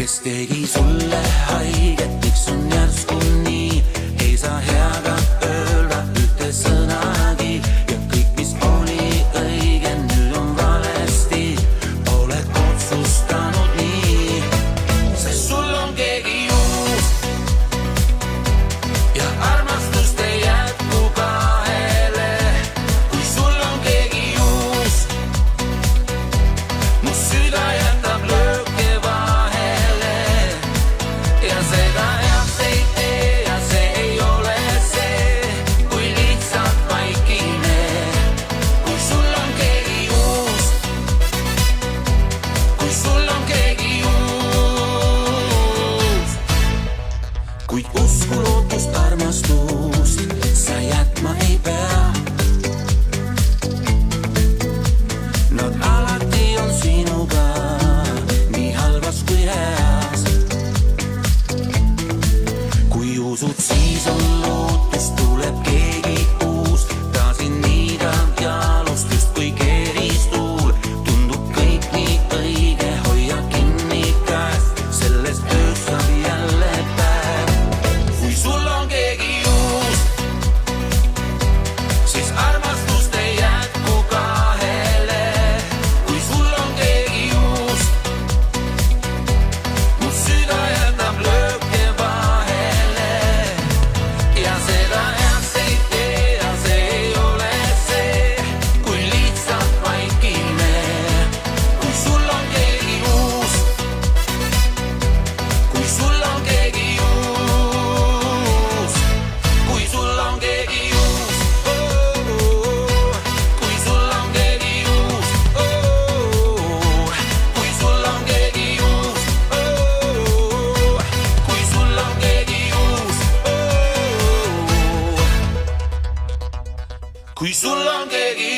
kes tegi sulle haiget, miks on järsku nii, ei saa heaga öelda ühte sõnagi ja kõik, mis oli õige, nüüd on valesti. Oled otsustanud nii, sest sul on keegi uus ja armastust ei jätku kahele. Kui sul on keegi uus, mu süda jätab lööke vahele ja seda heaks ei tee ja see ei ole see, kui lihtsalt vaikine. Kui sul on keegi uus, kui sul on keegi uus, kuid usku, lootust, armastust sa jätma ei pea. Nad alati on sinuga, nii halvas kui heas. Kui usud, siis on lootus, tuleb keegi uus. Ta sind niidab jalust justkui keeristuul. Tundub kõik nii õige, hoia kinni käest, sellest tööst saab jälle päev. Kui sul on keegi uus, siis armastust ei jätku kahele. Kui sul on keegi uus, mu süda jätab lööke vahele ja seda heaks ei tee ja see ei ole see, kui lihtsalt vaikine. Kui sul on keegi uus, kui sul on keegi uus, kui sul on keegi uus, kui sul on keegi uus, kui sul on keegi uus, kui sul on keegi uus, kui sul on keegi